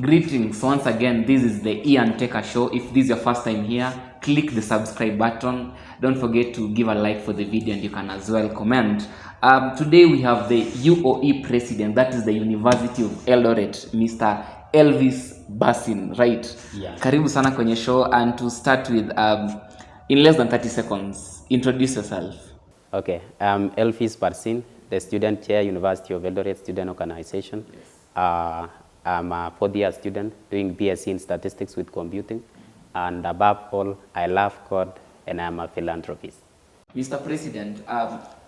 Greetings once again. This is the Ian Teka show. If this is your first time here, click the subscribe button. Don't forget to give a like for the video, and you can as well comment. Today we have the UOE president, that is the University of Eldoret, Mr. Elvis Barseen, right? Yeah. Karibu sana kwenye show, and to start with, in less than 30 seconds, introduce yourself. Okay, I'm Elvis Barseen, the student chair, University of Eldoret Student Organization. Yes. I'm a fourth-year student doing BSc in Statistics with Computing. And above all, I love God and I'm a philanthropist. Mr. President,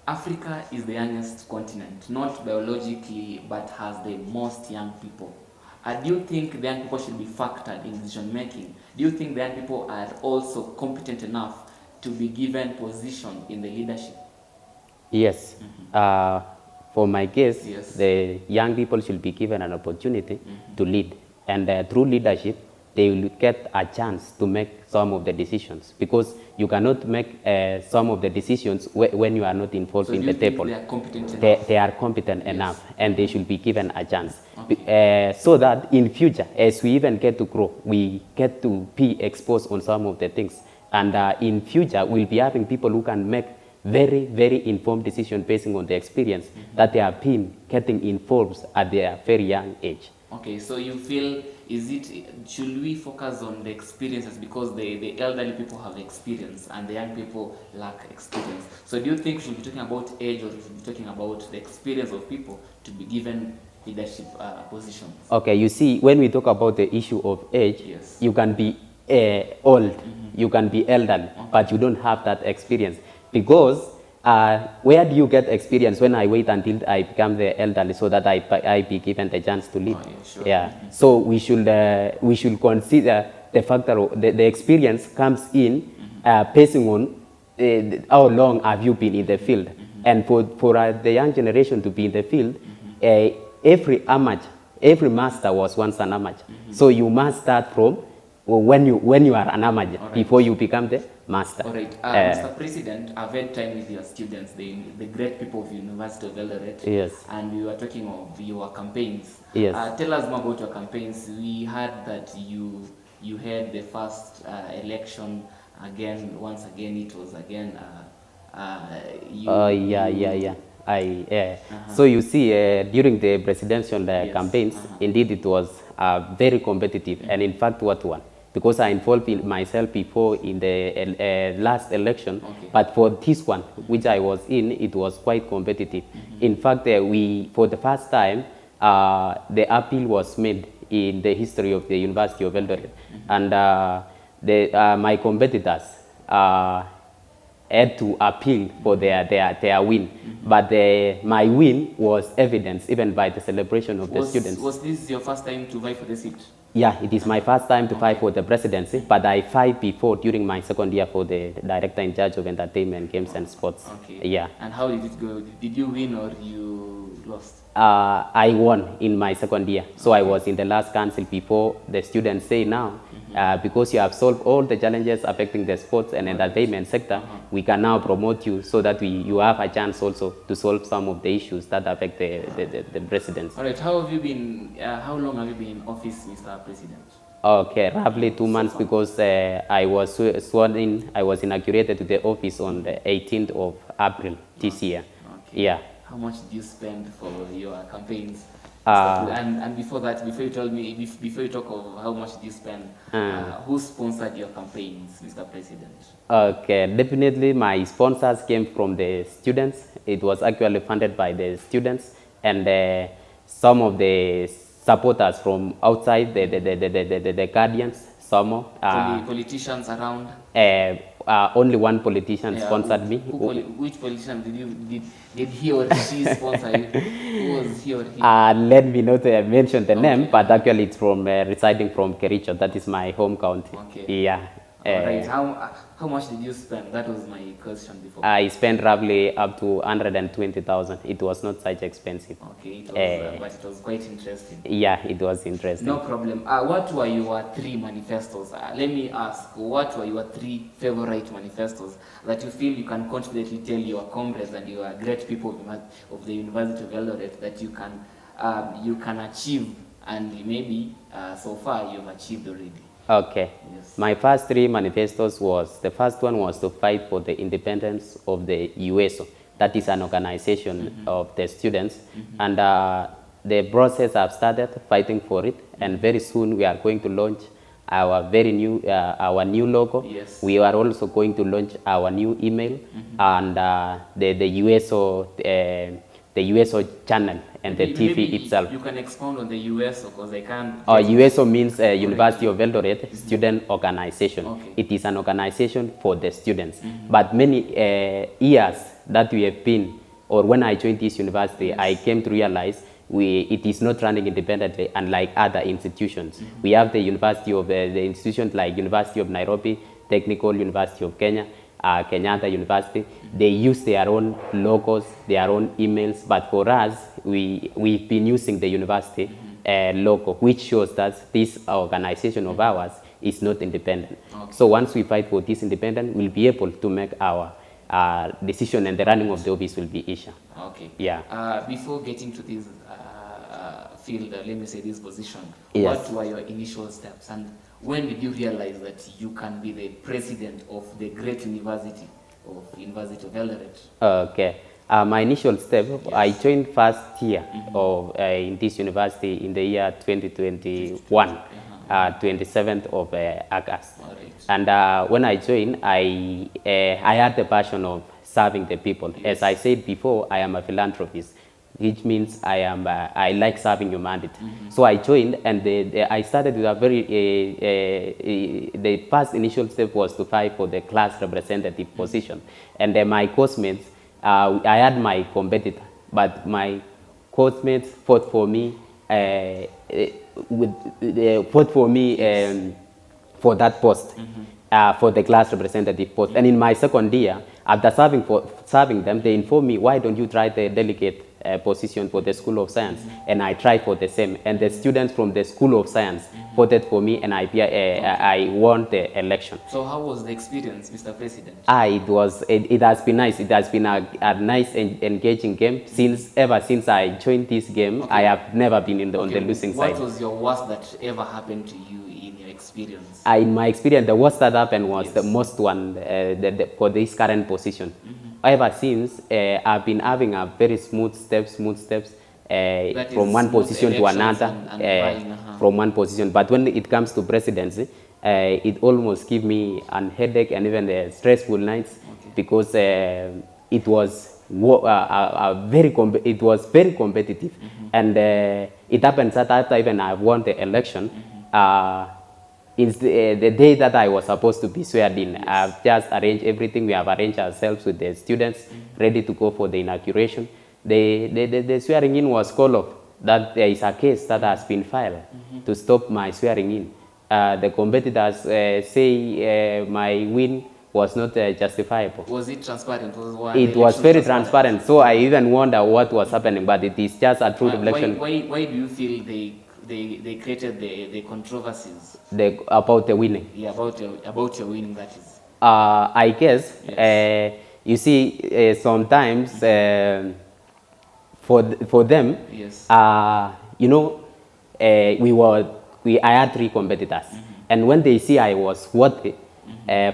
Africa is the youngest continent, not biologically, but has the most young people. Do you think the young people should be factored in decision making? Do you think the young people are also competent enough to be given position in the leadership? Yes. For my case, Yes. the young people should be given an opportunity to lead. And through leadership, they will get a chance to make some of the decisions, because you cannot make some of the decisions when you are not involved in the table. They are competent enough? They are competent enough, and they should be given a chance. Okay. So that in future, as we even get to grow, we get to be exposed on some of the things. And in future, we'll be having people who can make very, very informed decision based on the experience that they have been getting involved at their very young age. Okay, so you feel, should we focus on the experiences, because the elderly people have experience and the young people lack experience? So do you think we should be talking about age, or we should be talking about the experience of people to be given leadership positions? Okay, you see, when we talk about the issue of age, yes, you can be old, you can be elderly, but you don't have that experience. Because where do you get experience? When I wait until I become the elderly so that I be given the chance to lead. Oh, yeah, sure. Yeah. So we should consider the factor of the experience comes in based on how long have you been in the field. And for the young generation to be in the field, every master was once an amateur. So you must start from when you are an amateur, right, before you become the master. All right. Mr. President, I've had time with your students, the great people of the University of Eldoret. Yes. And we were talking of your campaigns. Yes. Tell us more about your campaigns. We heard that you had the first election again. Once again, it was again. So you see, during the presidential campaigns, indeed it was very competitive, and in fact what won. Because I involved myself before in the last election, but for this one, which I was in, it was quite competitive. In fact, for the first time, the appeal was made in the history of the University of Eldoret, and my competitors had to appeal for their win. But my win was evidenced even by the celebration of the students. Was this your first time to vie for the seat? Yeah, it is my first time to fight for the presidency, but I fight before during my second year for the director in charge of entertainment, games and sports. Okay. Yeah. And how did it go? Did you win or you lost? I won in my second year. So I was in the last council before the students say now, because you have solved all the challenges affecting the sports and entertainment sector, we can now promote you so that you have a chance also to solve some of the issues that affect the presidency. All right. How long have you been in office, Mr. President? Okay, roughly 2 months, because I was sworn in, I was inaugurated to the office on the 18th of April this year. Okay. Yeah. How much did you spend for your campaigns? And before that, before you talk of how much did you spend, who sponsored your campaigns, Mr. President? Okay, definitely my sponsors came from the students. It was actually funded by the students, and some of the supporters from outside, the guardians, some politicians around. Only one politician sponsored me. Which politician did he or she sponsor you? Who was he or he? Let me not mention the name, but actually it's from residing from Kericho. That is my home county. Okay. Yeah. Right. How much did you spend? That was my question before. I spent roughly up to 120,000. It was not such expensive. Okay, but it was quite interesting. Yeah, it was interesting. No problem. What were your 3 manifestos? Let me ask, what were your 3 favorite manifestos that you feel you can confidently tell your comrades and your great people of the University of Eldoret that you can achieve and maybe so far you've achieved already. Okay. Yes. My first 3 manifestos was, the first one was to fight for the independence of the USO. That is an organization of the students. And the process have started fighting for it. And very soon we are going to launch our new logo. Yes. We are also going to launch our new email and the USO channel and the TV itself. You can expound on the USO because I can't. USO means University of Eldoret Student Organization. Okay. It is an organization for the students. But many years that we have been, or when I joined this university, I came to realize it is not running independently, unlike other institutions. We have the university of the institutions like University of Nairobi, Technical University of Kenya, Kenyatta University. They use their own logos, their own emails, but for us, we've been using the university logo, which shows that this organization of ours is not independent. Okay. So once we fight for this independent, we'll be able to make our decision, and the running of the office will be easier. Okay. Yeah. Before getting to this field, let me say this position, Yes. what were your initial steps, and when did you realize that you can be the president of the great University of Eldoret? Okay. My initial step, I joined first year of in this university in the year 2021, 27th of August. Right. And when I joined, I had the passion of serving the people. Yes. As I said before, I am a philanthropist, which means I like serving humanity. So I joined, and I started with a very, the first initial step was to fight for the class representative position. And my course mates, I had my competitor, but my course mates fought for me, for that post. For the class representative post. And in my second year, after serving them, they informed me, why don't you try the delegate position for the School of Science? And I tried for the same. And the students from the School of Science voted for me, and I won the election. So how was the experience, Mr. President? It has been nice. It has been a nice and engaging game. Ever since I joined this game, I have never been on the losing side. What was your worst that ever happened to you in your experience? In my experience, the worst that happened was the most one for this current position. Ever since, I've been having a very smooth steps from one position to another, from one position. But when it comes to presidency, it almost gives me a headache and even stressful nights, because it was very competitive. And it happens that after even I won the election, it's the day that I was supposed to be sworn in. I've just arranged everything. We have arranged ourselves with the students, ready to go for the inauguration. The swearing in was called off. That there is a case that has been filed to stop my swearing in. The competitors say my win was not justifiable. Was it transparent? It was very transparent. So I even wonder what was happening, but it is just a true reflection. Why do you feel they created the controversies? About the winning? Yeah, about your winning, that is. I guess, yes. You see, sometimes for them, yes. You know, I had 3 competitors, and when they see I was worthy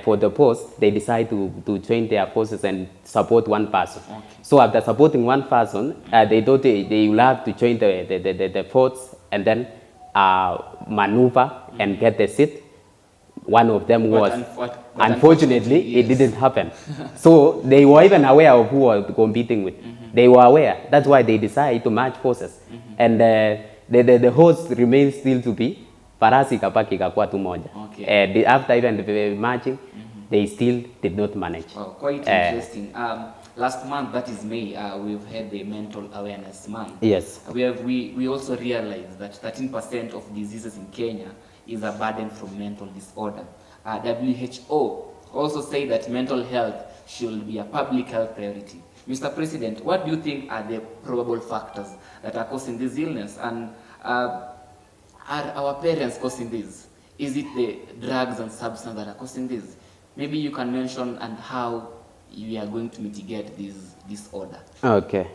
for the post, they decide to join their forces and support one person. Okay. So after supporting one person, they thought they will have to join the force and then maneuver and get the seat. One of them was, unfortunately, it didn't happen. So they were even aware of who was competing with. They were aware. That's why they decided to match forces. And the host remains still to be farasi kapaki kakwa tu moja. Okay. After even the matching, they still did not manage. Oh, quite interesting. Last month, that is May, we've had the Mental Awareness Month. Yes. We also realized that 13% of diseases in Kenya is a burden from mental disorder. WHO also say that mental health should be a public health priority. Mr. President, what do you think are the probable factors that are causing this illness? And are our parents causing this? Is it the drugs and substances that are causing this? Maybe you can mention and how you are going to mitigate this disorder. Okay.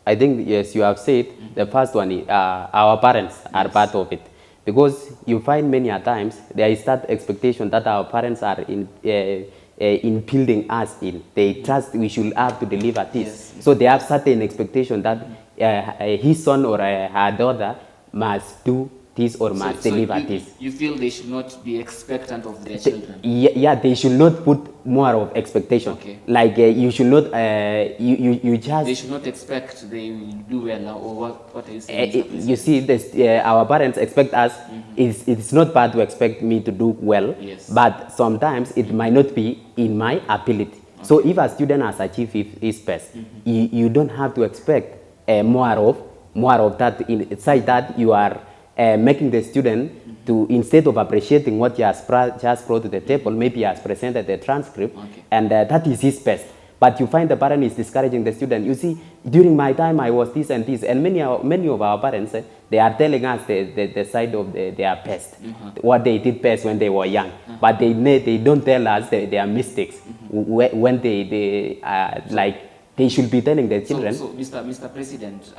I think, yes, you have said the first one is our parents are part of it. Because you find many a times there is that expectation that our parents are in building us in. They trust we should have to deliver this. So they have certain expectation that his son or her daughter must do this or must deliver this. You feel they should not be expectant of their children? Yeah, they should not put more of expectation. Okay. Like you should not, you just... They should not expect they will do well, or what are you saying? You see, this, our parents expect us, it's not bad to expect me to do well, but sometimes it might not be in my ability. Okay. So if a student has achieved his best, you don't have to expect more of that, such that you are making the student to, instead of appreciating what he has just brought to the table, maybe he has presented the transcript, and that is his best. But you find the parent is discouraging the student. You see, during my time I was this and this, and many of our parents, they are telling us the side of their best, what they did best when they were young. But they don't tell us their mistakes when they should be telling their children. So Mr. President,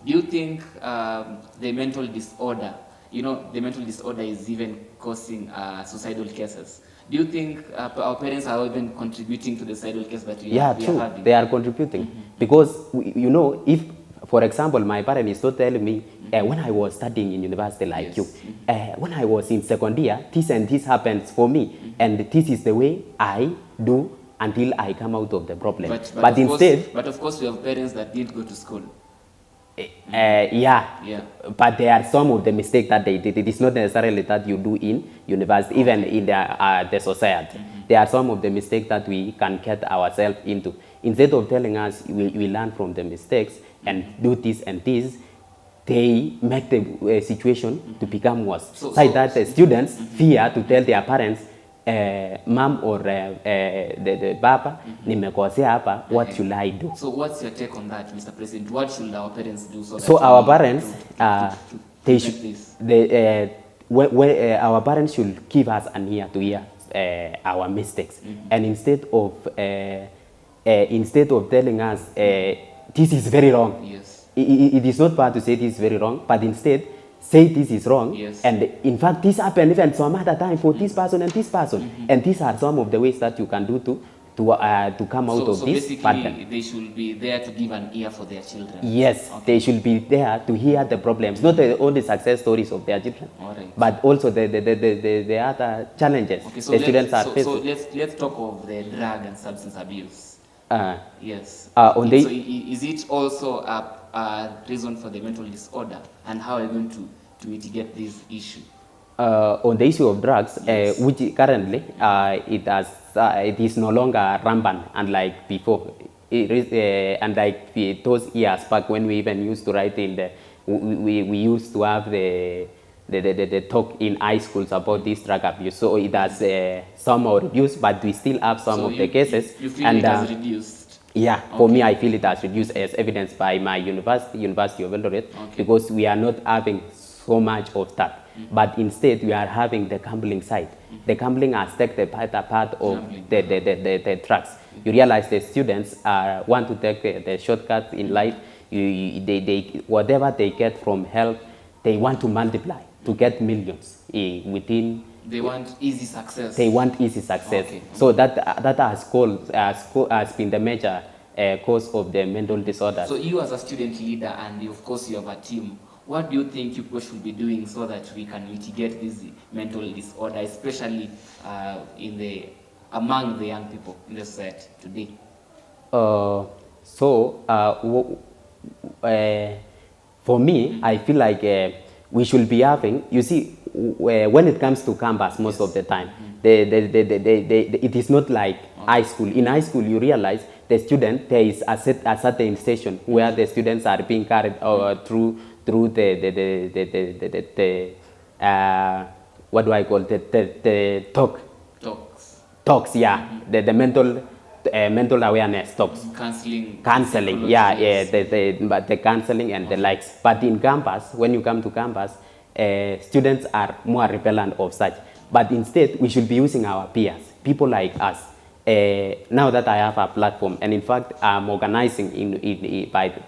do you think the mental disorder, the mental disorder is even causing suicidal cases? Do you think our parents are even contributing to the suicidal case that we are having? Yeah, true. They are contributing. Because, if, for example, my parent is not telling me, when I was studying in university like you, when I was in second year, this and this happens for me, and this is the way I do until I come out of the problem. But instead... But of course, we have parents that didn't go to school. But there are some of the mistakes that they did. It is not necessarily that you do in university, even in the society. There are some of the mistakes that we can get ourselves into. Instead of telling us we learn from the mistakes and do this and this, they make the situation to become worse. So that the students fear to tell their parents, mom or the papa, nimekosea hapa, what should I do? So what's your take on that, Mr. President? What should our parents do? So our parents, they should, our parents should give us an ear to hear our mistakes, and instead of telling us this is very wrong, it is not bad to say this is very wrong, but instead say this is wrong, and in fact this happened even some other time for this person and this person, and these are some of the ways that you can do to come out of this pattern. Basically, they should be there to give an ear for their children. Yes, they should be there to hear the problems, not only success stories of their children, but also the other challenges the students are facing. So let's talk of the drug and substance abuse. Yes. So is it also a reason for the mental disorder, and how are you going to mitigate this issue? On the issue of drugs, which currently it is no longer rampant, unlike before. Unlike those years back when we even used to write in the, we used to have the talk in high schools about this drug abuse. So it has somehow reduced, but we still have some of the cases. You feel it has reduced? Yeah, for me, I feel it has reduced, as evidenced by my University of Eldoret, because we are not having so much of that. But instead, we are having the gambling side. The gambling has taken the part of the drugs. You realize the students want to take the shortcuts in life. Whatever they get from health, they want to multiply to get millions within. They want easy success. They want easy success. So that has been the major cause of the mental disorder. So you as a student leader, and of course you have a team, what do you think people should be doing so that we can mitigate this mental disorder, especially among the young people in the society today? For me, I feel like we should be having, you see, when it comes to campus, most of the time, it is not like high school. In high school, you realize the student, there is a certain station where the students are being carried through the what do I call the talks, yeah, the mental awareness talks, counseling, yeah, the counseling and the likes. But in campus, when you come to campus, students are more repellent of such. But instead, we should be using our peers, people like us, now that I have a platform, and in fact I'm organizing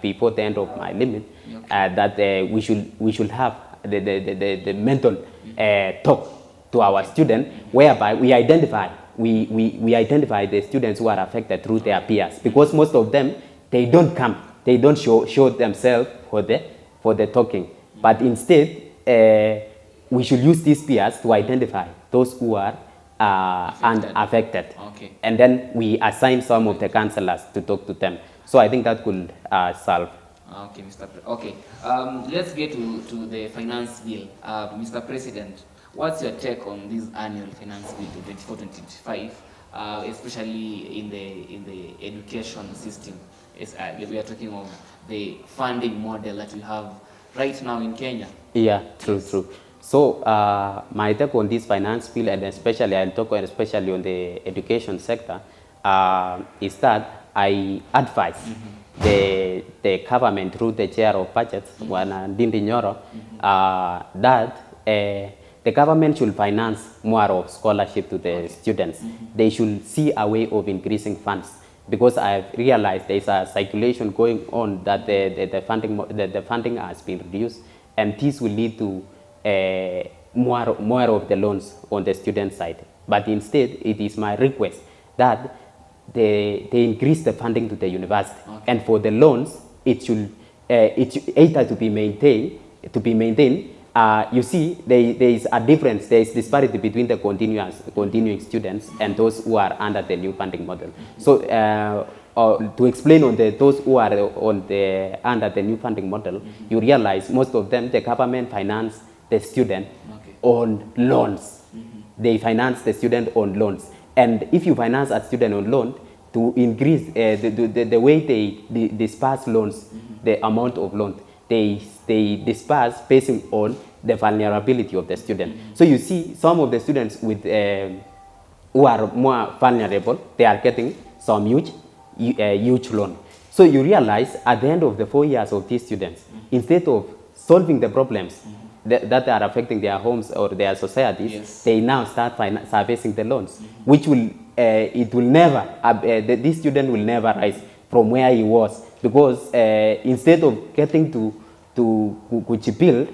before the end of my limit, that we should have the mental talk to our students, whereby we identify the students who are affected through their peers, because most of them, they don't show themselves for the talking, but instead we should use these peers to identify those who are unaffected. Okay. And then we assign some of the counselors to talk to them. So I think that could solve. Okay, Okay, let's get to the finance bill. Mr. President, what's your take on this annual finance bill 24-25, especially in the education system? We are talking of the funding model that we have right now in Kenya. Yeah, true. So my take on this finance bill, and especially I'll talk especially on the education sector, is that I advise the government through the chair of budgets, Ndindi Nyoro, that the government should finance more of scholarship to the students. They should see a way of increasing funds, because I've realized there's a circulation going on that the funding has been reduced, and this will lead to more of the loans on the student side. But instead, it is my request that they increase the funding to the university, and for the loans, it should either to be maintained. You see, there is a difference. There is disparity between the continuing students and those who are under the new funding model. So to explain on those who are under the new funding model, you realize most of them, the government finance the student on loans. They finance the student on loans. And if you finance a student on loan, to increase the way they disperse loans, the amount of loans, they disperse based on the vulnerability of the student. So you see, some of the students with who are more vulnerable, they are getting some huge loan. So you realize at the end of the 4 years of these students, instead of solving the problems that are affecting their homes or their societies, they now start servicing the loans, which will this student will never rise from where he was, because instead of getting to kujibuild,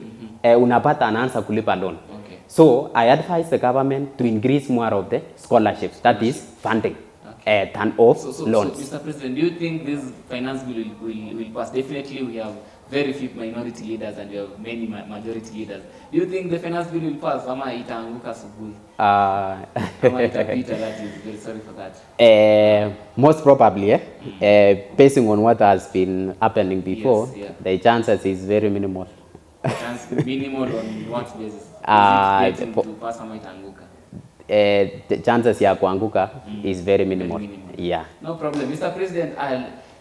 unapata anaanza kulipa loan. So I advise the government to increase more of the scholarships, that is funding, than of loans. So, Mr. President, do you think this finance bill will pass? Definitely, we have very few minority leaders and we have many majority leaders. Do you think the finance bill will pass? Ama itaanguka asubuhi? Ama itapita? That is very sorry for that. Most probably, based on what has been happening before, the chances is very minimal. Minimal on what basis? Is it getting to pass ama itaanguka? The chances ya kuanguka is very minimal. Yeah. No problem. Mr. President,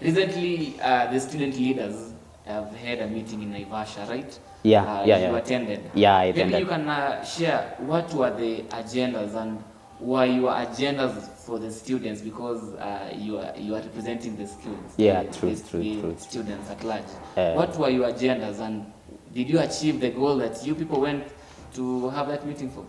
recently the student leaders have had a meeting in Naivasha, right? Yeah. You attended. Yeah, I attended. Maybe you can share what were the agendas and were your agendas for the students, because you are representing the schools. Yeah, true. Students at large. What were your agendas, and did you achieve the goal that you people went to have that meeting for?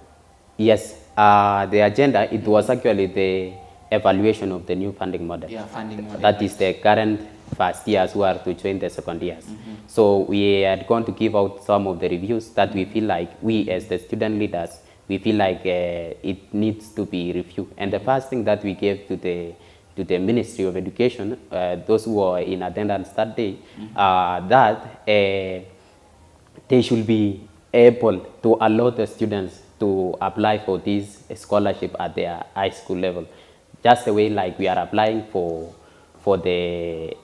Yes, the agenda, it was actually the evaluation of the new funding model. Yeah, funding model. That is the current first years who are to join the second years. So we had gone to give out some of the reviews that we feel like we as the student leaders, we feel like it needs to be reviewed. And the first thing that we gave to the Ministry of Education, those who are in attendance that day, that they should be able to allow the students to apply for this scholarship at their high school level. Just the way like we are applying for the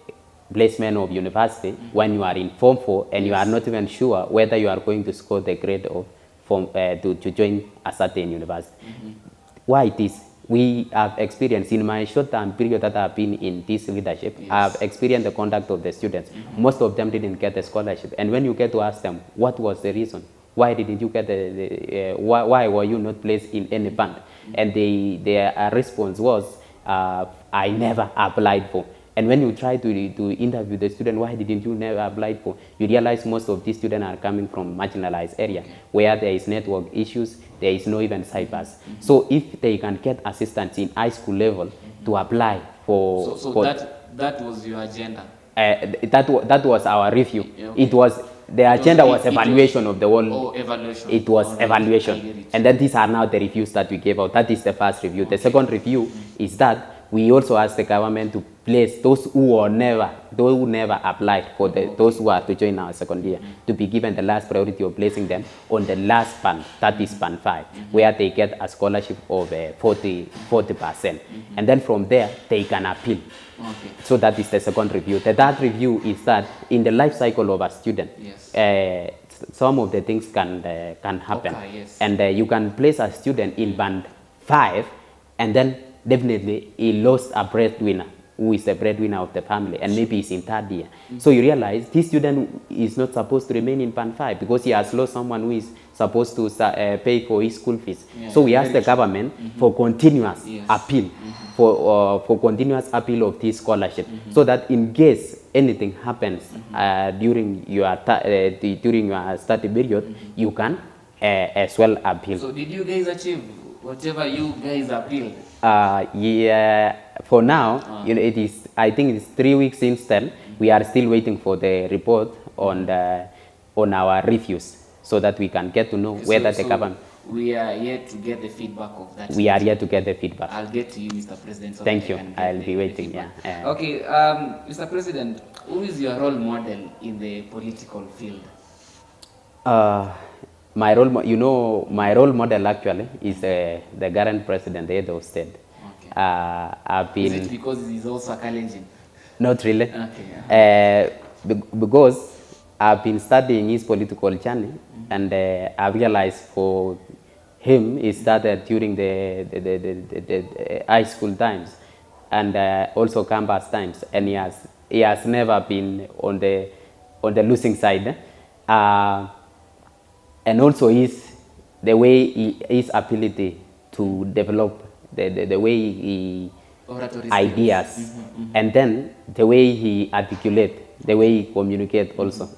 placement of university when you are in Form 4 and you are not even sure whether you are going to score the grade of to join a certain university. Why it is? We have experienced in my short-term period that I have been in this leadership, I have experienced the conduct of the students. Most of them didn't get the scholarship. And when you get to ask them, what was the reason? Why didn't you get why were you not placed in any band? And their response was, I never applied for. And when you try to interview the student, why didn't you never apply for? You realize most of these students are coming from marginalized area where there is network issues, there is no even cybers. So if they can get assistance in high school level, to apply for... That was your agenda? That was our review. Okay. It was... The agenda was evaluation of the whole... Oh, evaluation. It was evaluation. And then these are now the reviews that we gave out. That is the first review. Okay. The second review is that we also asked the government to place those who never applied for those who are to join our second year to be given the last priority of placing them on the last band, that is band 5, where they get a scholarship of 40%. And then from there, they can appeal. Okay. So that is the second review. The third review is that in the life cycle of a student, some of the things can happen. Okay, yes. And you can place a student in band 5, and then definitely he lost a breadwinner who is the breadwinner of the family, and maybe he's in third year. So you realize this student is not supposed to remain in band 5 because he has lost someone who is supposed to pay for his school fees. So we asked the government for continuous appeal, for continuous appeal of this scholarship, so that in case anything happens during your study period, you can as well appeal. So did you guys achieve whatever you guys appealed? Yeah, for now, you know, it is, I think it's 3 weeks since then. We are still waiting for the report on our reviews, so that we can get to know whether the government... We are yet to get the feedback of that. We are yet to get the feedback. I'll get to you, Mr. President. So thank you. I'll be waiting. Okay, Mr. President, who is your role model in the political field? My role model actually is the current president, the head of state. Okay. I've been... Is it because he's also a Kalenjin? Not really. Okay. Because I've been studying his political journey, and I realized for him it started during the high school times, and also campus times, and he has never been on the losing side. And also his ability to develop the way he ideas, and then the way he articulates, the way he communicates also.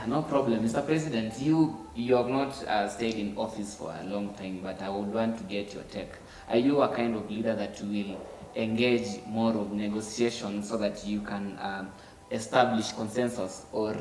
No problem. Mr. President, you have not stayed in office for a long time, but I would want to get your take. Are you a kind of leader that will engage more of negotiation so that you can establish consensus, or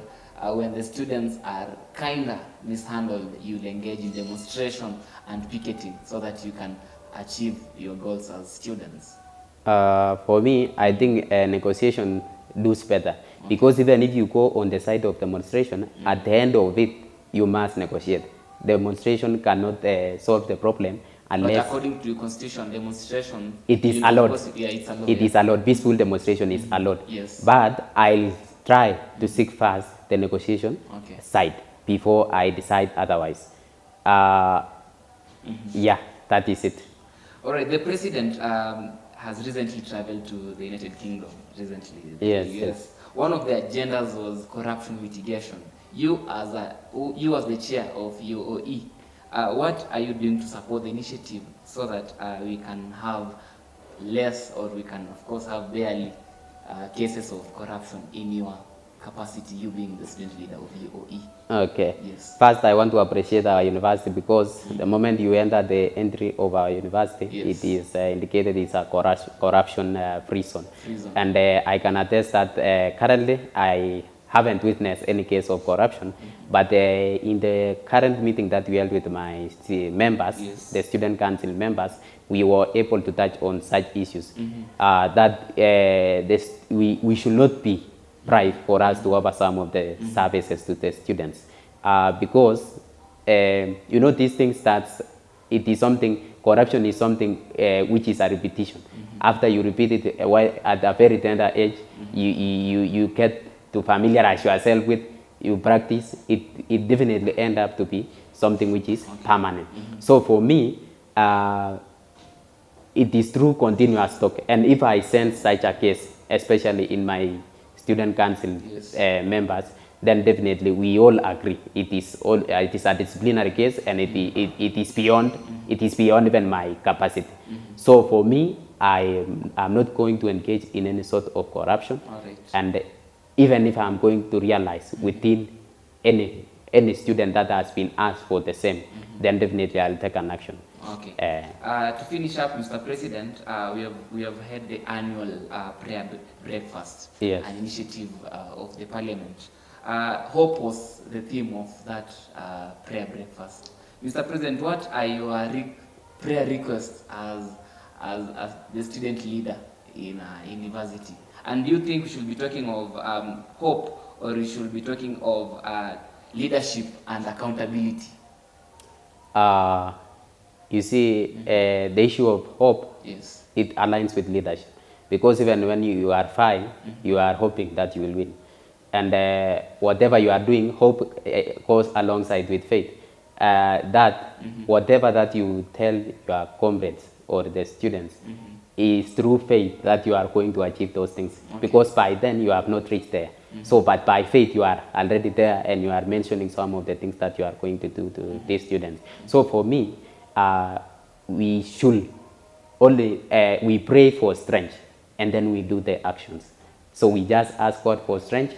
when the students are kind of mishandled, you'll engage in demonstration and picketing so that you can achieve your goals as students? For me, I think negotiation does better, because even if you go on the side of demonstration, at the end of it, you must negotiate. Demonstration cannot solve the problem unless... But according to the constitution, demonstration... It is allowed. Yeah, it's allowed. It is allowed. Peaceful demonstration is allowed. Yes. But I'll try to seek first the negotiation side before I decide otherwise. Yeah, that is it. All right. The president has recently traveled to the United Kingdom. Yes. One of the agendas was corruption mitigation. You as the chair of UOE, what are you doing to support the initiative so that we can have less, or we can of course have barely cases of corruption in your capacity, you being the student leader of UOE? Okay. Yes. First, I want to appreciate our university, because the moment you enter the entry of our university, it is indicated it's a corruption-free zone. And I can attest that currently I haven't witnessed any case of corruption, but in the current meeting that we held with my members, the student council members, we were able to touch on such issues, that we should not be bribe for us to offer some of the services to the students, because you know, these things, that it is something, corruption is something which is a repetition. After you repeat it at a very tender age, you get to familiarize yourself with, you practice it definitely end up to be something which is permanent. So for me, it is through continuous talk, and if I sense such a case, especially in my student council members, then definitely we all agree it is a disciplinary case, and it is beyond even my capacity. So for me, I'm not going to engage in any sort of corruption, and even if I'm going to realize within any student that has been asked for the same, then definitely I'll take an action. Okay. To finish up, Mr. President, we have had the annual prayer breakfast, Yes. an initiative of the Parliament. Hope was the theme of that prayer breakfast. Mr. President, what are your prayer requests as the student leader in university? And do you think we should be talking of hope, or we should be talking of leadership and accountability? You see, the issue of hope, Yes. it aligns with leadership. Because even when you are fine, you are hoping that you will win. And whatever you are doing, hope goes alongside with faith. That whatever that you tell your comrades or the students is through faith that you are going to achieve those things. Okay. Because by then you have not reached there. So, but by faith you are already there, and you are mentioning some of the things that you are going to do to these students. So for me, we should only, we pray for strength, and then we do the actions. So we just ask God for strength,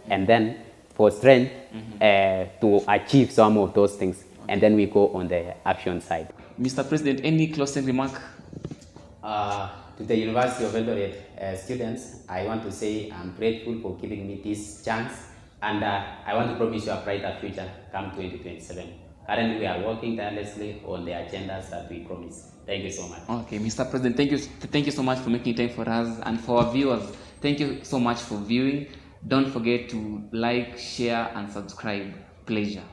and then for strength to achieve some of those things, and then we go on the action side. Mr. President, any closing remark? To the University of Eldoret students, I want to say I'm grateful for giving me this chance, and I want to promise you a brighter future come 2027. Currently, we are working tirelessly on the agendas that we promised. Thank you so much. Okay, Mr. President, thank you so much for making time for us, and for our viewers, thank you so much for viewing. Don't forget to like, share, and subscribe. Pleasure.